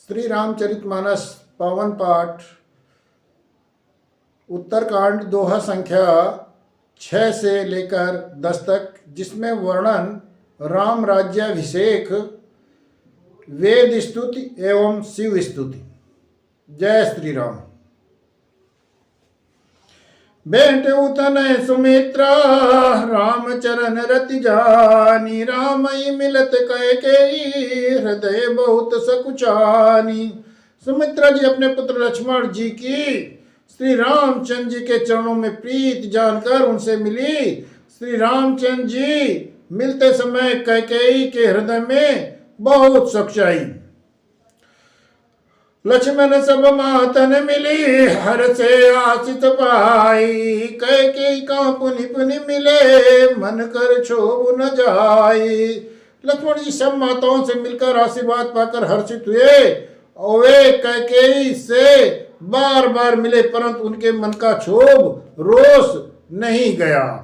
श्री रामचरितमानस पावन पाठ उत्तरकांड दोहा संख्या 6 से लेकर 10 तक, जिसमें वर्णन राम राज्याभिषेक, वेद स्तुति एवं शिव स्तुति। जय श्री राम। बेंट उतनय सुमित्रा राम चरण रति जानी, रामई मिलत कैकेयी हृदय बहुत सकुचानी। सुमित्रा जी अपने पुत्र लक्ष्मण जी की श्री रामचंद्र जी के चरणों में प्रीत जानकर उनसे मिली। श्री रामचंद्र जी मिलते समय कैकेयी के हृदय में बहुत सकुचाई। लक्ष्मण सब मातन मिली हर से आशित पाई, कैकेयी का पुनि पुनि मिले मन कर क्षोभ न जाई। लक्ष्मण जी सब माताओं से मिलकर आशीर्वाद पाकर हर्षित हुए और वे कैकेयी से बार बार मिले, परंतु उनके मन का क्षोभ रोष नहीं गया।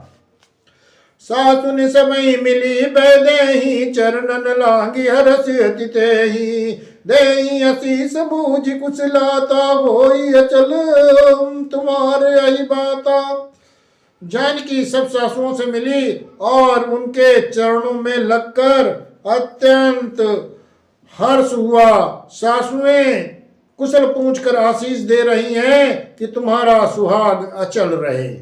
सासुन समय मिली बैदेही चरणन लांगी हरसि अति तेहि, देहि आशीष बूझ कुशलाता होई अचल तुम्हारे आई बाता। जानकी सब सासुओं से मिली और उनके चरणों में लगकर अत्यंत हर्ष हुआ। सासुएं कुशल पूछकर आशीष दे रही हैं कि तुम्हारा सुहाग अचल रहे।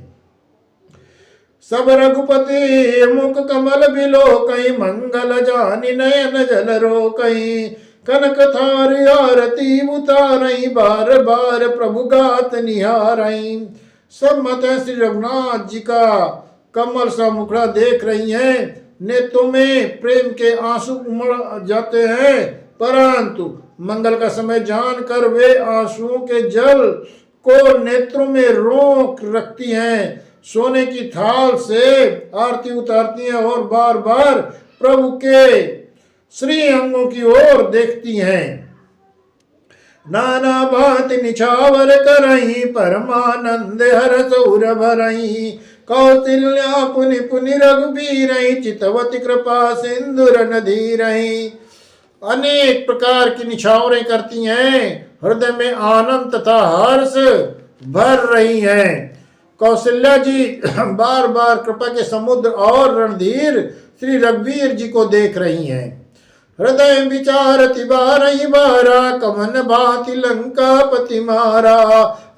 सब रघुपति मुख कमल बिलो कहीं मंगल जानी नयन जल रो कहीं, कनक थार आरती उतारई बार बार प्रभु गात निहारई। सब माताएं श्री रघुनाथ जी का कमल सा मुखड़ा देख रही हैं। नेत्रों में प्रेम के आंसू उमड़ जाते हैं, परंतु मंगल का समय जानकर वे आंसुओं के जल को नेत्रों में रोक रखती हैं। सोने की थाल से आरती उतारती हैं और बार बार प्रभु के श्री अंगों की ओर देखती हैं। नाना भांति निछावर करही परमानंद हरस उर भरही, कौशल्या पुनि पुनि रघुबीरहि चितवती कृपा सिंधुर नधीरहि। अनेक प्रकार की निछावरें करती हैं, हृदय में आनंद तथा हर्ष भर रही हैं। कौशल्या जी बार बार कृपा के समुद्र और रणधीर श्री रघुवीर जी को देख रही हैं। हृदय विचारति बारहि बारा कमन भांति लंका पति मारा,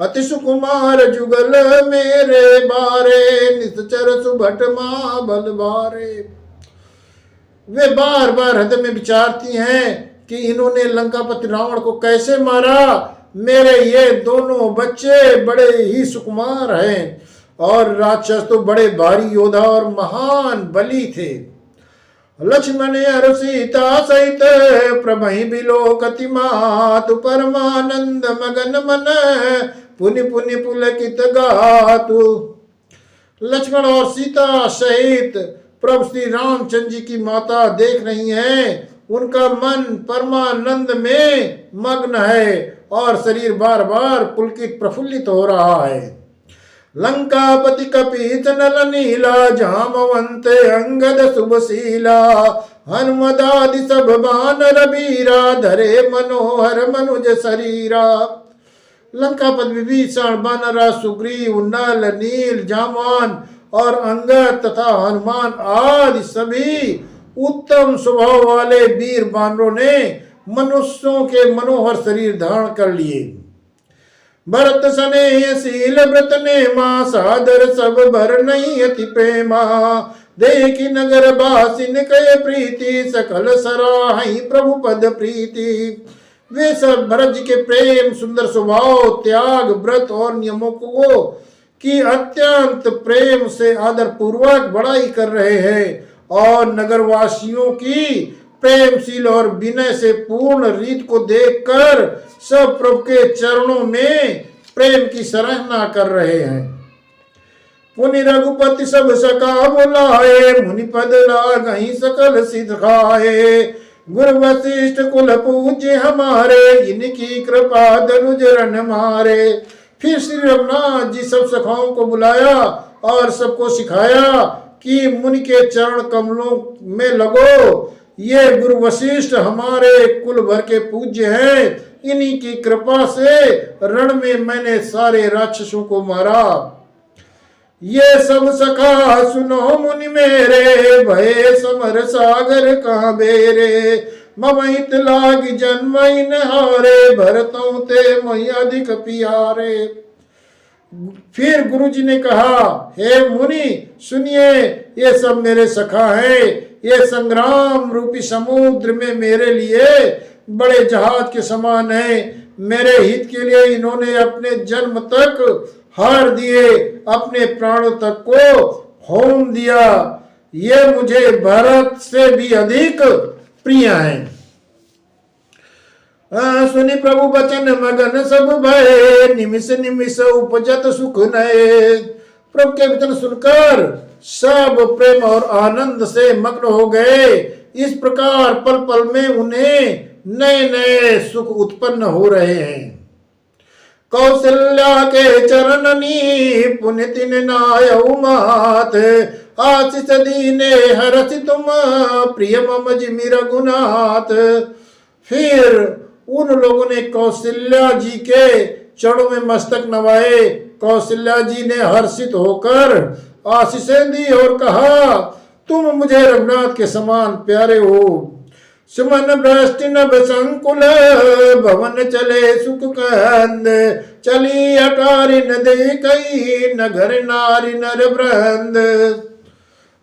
अति सुकुमार जुगल मेरे बारे निश्चर सुभट महाबल बारे। वे बार बार हृदय में विचारती हैं कि इन्होंने लंकापति रावण को कैसे मारा। मेरे ये दोनों बच्चे बड़े ही सुकुमार हैं और राक्षस तो बड़े भारी योद्धा और महान बली थे। लक्ष्मण और सीता सहित प्रभहि बिलोकति मातु, परमानंद मगन मन पुनि पुनि पुलकित गातु। लक्ष्मण और सीता सहित प्रभु श्री रामचंद्र जी की माता देख रही हैं। उनका मन परमानंद में मग्न है और शरीर बार बार पुलकित प्रफुल्लित हो रहा है। लंकापति कपीत नल नीला जामवंत अंगद शुभशीला, हनुमदादि सब बानर बीरा धरे मनोहर मनुज शरीरा। लंकापति विभीषण बानरा सुग्रीव नल नील जामवान और अंगद तथा हनुमान आदि सभी उत्तम स्वभाव वाले वीर बानरों ने मनुष्यों के मनोहर शरीर धारण कर लिए। भरत सने शील व्रत ने मां सादर सब भर नहीं अति प्रेमा, देखी नगर बासिन कय प्रीति सकल सराहि प्रभु पद प्रीति। वे सब भरत जी के प्रेम, सुंदर स्वभाव, त्याग, व्रत और नियमों को की अत्यंत प्रेम से आदर पूर्वक बड़ाई कर रहे हैं और नगरवासियों की प्रेमशील और विनय से पूर्ण रीत को देखकर सब प्रभु के चरणों में प्रेम की सराहना कर रहे हैं। पुनि रघुपति सब सका बुलाए, मुनि पद लागहि सकल सिद्ध खाए। गुरु वशिष्ठ कुल पूज्य हमारे, इनकी कृपा धनुज रन मारे। फिर श्री रघुनाथ जी सब सखाओं को बुलाया और सबको सिखाया कि मुनि के चरण कमलों में लगो। ये गुरु वशिष्ठ हमारे कुल भर के पूज्य हैं, इन्हीं की कृपा से रण में मैंने सारे राक्षसों को मारा। ये सब सखा सुनो मुनि मेरे, भये समर सागर कहाँ बेरे। ममहित लाग जन्म इन हारे, भरतों ते मही अधिक प्यारे। फिर गुरु जी ने कहा, हे मुनि सुनिए, ये सब मेरे सखा हैं। ये संग्राम रूपी समुद्र में मेरे लिए बड़े जहाज के समान है। मेरे हित के लिए इन्होंने अपने जन्म तक हार दिए, अपने प्राणों तक को होम दिया। ये मुझे भरत से भी अधिक प्रिय हैं। सुनि प्रभु बचन मगन सब भय, निमिष निमिष उपजत सुख नए। प्रभु के वचन सुनकर सब प्रेम और आनंद से मग्न हो गए। इस प्रकार पल पल में उन्हें नए नए सुख उत्पन्न हो रहे हैं। कौशल्या के चरणनी पुनितिन नायउ मात, आशीष दीने हरसि तुम प्रिय मम जिमि रघुनाथ। फिर उन लोगों ने कौशल्या जी के चरणों में मस्तक नवाए। कौशल्या जी ने हर्षित होकर आशीषें दी और कहा, तुम मुझे रघुनाथ के समान प्यारे हो। सुमन भ्रष्टि नभ संकुल, भवन चले सुख कंद। चली अटारी नदी कई, नगर नारी नर वृंद।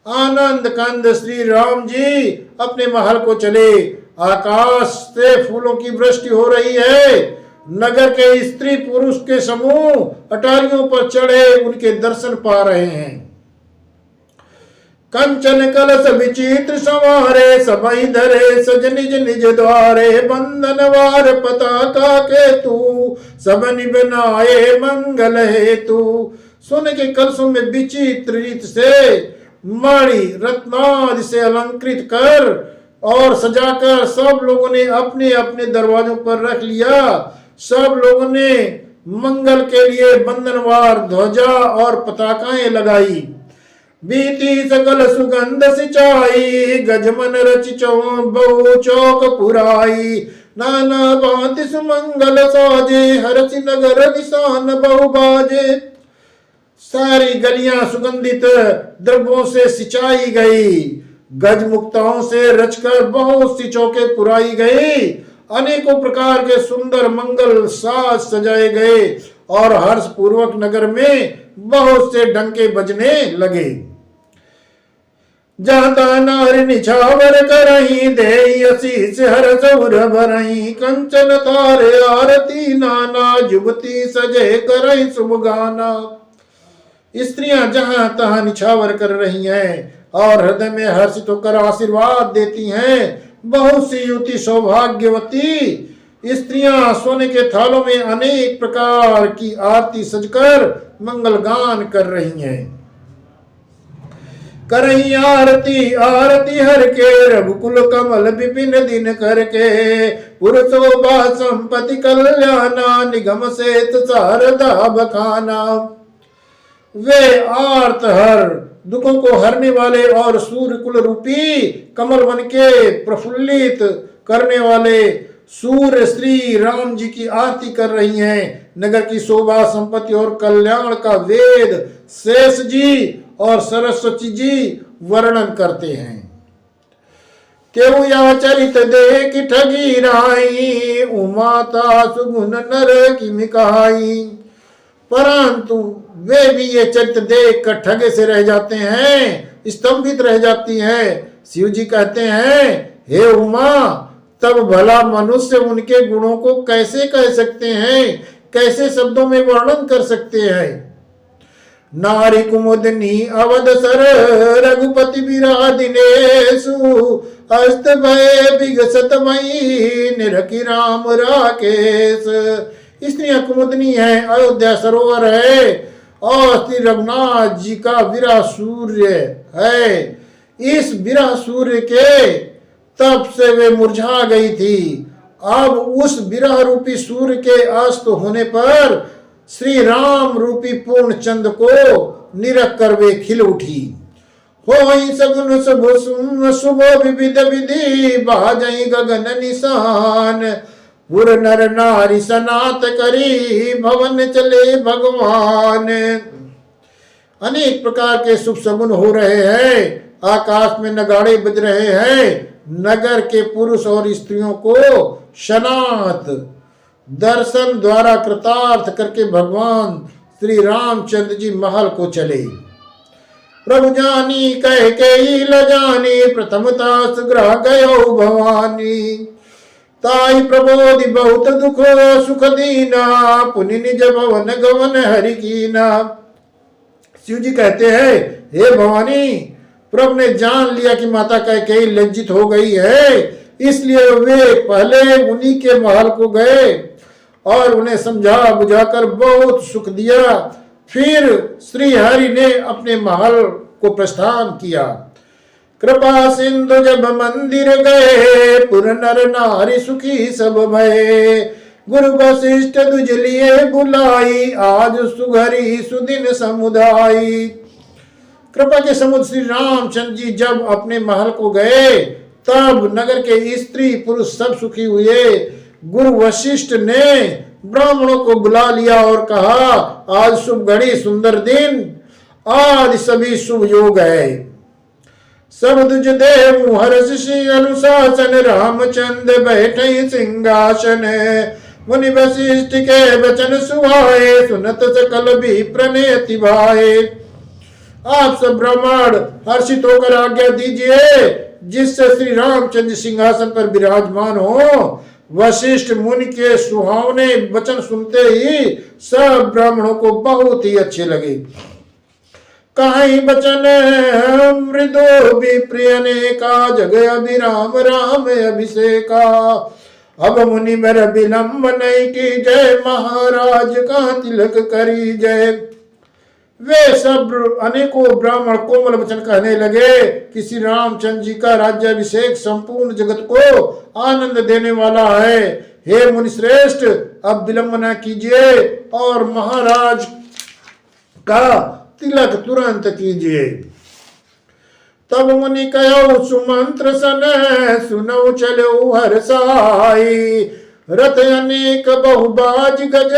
आनंद कंद श्री राम जी अपने महल को चले। आकाश से फूलों की वृष्टि हो रही है। नगर के स्त्री पुरुष के समूह अटारियों पर चढ़े उनके दर्शन पा रहे हैं। कंचन कलश विचित्र संवारे, सबई धरे सज निज निज द्वारे। बंधन वार पताका के तू, सब निबनाए मंगल हेतु। सोने के कलशों में विचित्र रीत से मणि रत्नादि से अलंकृत कर और सजाकर सब लोगों ने अपने अपने दरवाजों पर रख लिया। सब लोगों ने मंगल के लिए बंधनवार ध्वजा और पताकाएं लगाई। बीती सकल सुगंध सिंचाई, गजमन रचि बहु चौक पुराई। नाना भांति सुमंगल साजे, हरसि नगर निशान बहु बाजे। सारी गलियां सुगंधित द्रव्यों से सिंचाई गई। गज मुक्ताओं से रचकर बहुत सी चौके पुराई गई। अनेकों प्रकार के सुंदर मंगल साज सजाए गए और हर्ष पूर्वक नगर में बहुत से डंके बजने लगे। जाता नारी निछावर करही, देई असीस हर्ष उर भरही। कंचन तारे आरती नाना, युवती सजे करही शुभ गाना। स्त्रियां जहां तहां निछावर कर रही हैं और हृदय में हर्षित होकर आशीर्वाद देती हैं। बहुत सी युवती सौभाग्यवती स्त्रियां सोने के थालों में अनेक प्रकार की आरती सजकर मंगल गान कर रही हैं। करही आरती आरती हर के, रघुकुल कमल विपिन दिन करके। पुरुषोभा संपत्ति कल्याणा, निगम सेत शारदा बखाना। वे आर्त हर दुखों को हरने वाले और सूर्य कुल रूपी कमल बन के प्रफुल्लित करने वाले सूर्य श्री राम जी की आरती कर रही हैं। नगर की शोभा संपत्ति और कल्याण का वेद शेष जी और सरस्वती जी वर्णन करते हैं। केहू या चरित देख ठगी राई, उमाता सुगुन नर की मिकाई। परंतु वे भी ये चरित्र देख कर ठगे से रह जाते हैं, स्तंभित रह जाती हैं। शिव जी कहते हैं, हे उमा, तब भला मनुष्य उनके गुणों को कैसे कह सकते हैं, कैसे शब्दों में वर्णन कर सकते हैं। नारी कुमुदनी अवध सर, रघुपति विरा दिनेशु। हस्त भय विगसत मई, निरखी राम राकेश। स्त्रियां कुमुदनी है, अयोध्या सरोवर है और श्री रघुनाथ जी का विरह सूर्य है। इस विरह सूर्य के तप से वे मुरझा गई थी। अब उस विरह रूपी सूर्य के अस्त होने पर श्री राम रूपी पूर्ण चंद को निरख कर वे खिल उठी। होई सगुन शुभ विविध विधि, बाजई गगन निशान। उर नर नारी सनात करी भवन चले भगवान। अनेक प्रकार के शुभ सगुन हो रहे हैं, आकाश में नगाड़े बज रहे हैं। नगर के पुरुष और स्त्रियों को शनात दर्शन द्वारा कृतार्थ करके भगवान श्री रामचंद्र जी महल को चले। प्रभु जानी कह के ल जानी प्रथमता सुग्रह गयो भवानी। ताई प्रबोधि बहुत दुख सुख दीना पुनि निज भवन गवन हरि कीना। शिव जी कहते हैं, हे भवानी, प्रभु ने जान लिया कि माता कैकेयी लज्जित हो गई है, इसलिए वे पहले उन्हीं के महल को गए और उन्हें समझा बुझाकर बहुत सुख दिया। फिर श्री हरि ने अपने महल को प्रस्थान किया। कृपा सिंधु जब मंदिर गए पुर नर नारी सुखी सब भये। गुरु वशिष्ठ दुज लिए बुलाई आज सुघरी सुदिन समुदाई। कृपा के समुद्र श्री रामचंद्र जी जब अपने महल को गए तब नगर के स्त्री पुरुष सब सुखी हुए। गुरु वशिष्ठ ने ब्राह्मणों को बुला लिया और कहा, आज शुभ घड़ी सुंदर दिन, आज सभी शुभ योग है। सब दुज देव हर्ष अनुशासन रामचंद्र बैठे सिंहासन। मुनि वशिष्ठ के वचन सुहाए सुनत सकल भी प्रणेति भाए। आप सब ब्राह्मण हर्षित होकर आज्ञा दीजिए जिससे श्री रामचंद्र सिंहासन पर विराजमान हो। वशिष्ठ मुनि के सुहावने वचन सुनते ही सब ब्राह्मणों को बहुत ही अच्छे लगे। कहीं बचन मृदो भी प्रिय ने का जग अभिराम राम अभिषेका। अब मुनि बर विलंब नहीं की जय महाराज का तिलक करी जय। वे सब अनेकों ब्राह्मण कोमल वचन कहने लगे कि श्री रामचंद्र जी का राज्याभिषेक संपूर्ण जगत को आनंद देने वाला है। हे मुनि श्रेष्ठ, अब विलंब न कीजिए और महाराज का तिलक तुरंत कीजिए। तब मुनि कहो सुमंत्र सन सुनो चलो हर्षाई। रथ अनेक बहुबाज गज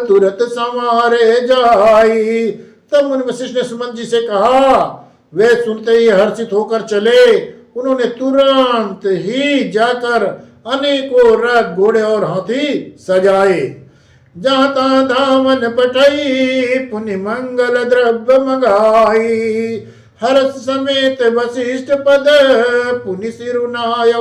तुरत संवारे जाई। तब मुनि वशिष्ठ ने सुमंत जी से कहा। वे सुनते ही हर्षित होकर चले। उन्होंने तुरंत ही जाकर अनेकों रथ घोड़े और हाथी सजाए। जाता धामन पटई पुनि मंगल द्रव्य मंगाई। हर्ष समेत वशिष्ठ पद पुनि सिरुनाई।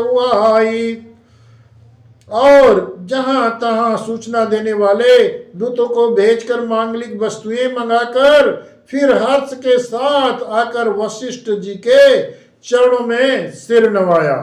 और जहां तहां सूचना देने वाले दूतों को भेजकर मांगलिक वस्तुएं मंगाकर फिर हर्ष के साथ आकर वशिष्ठ जी के चरणों में सिर नवाया।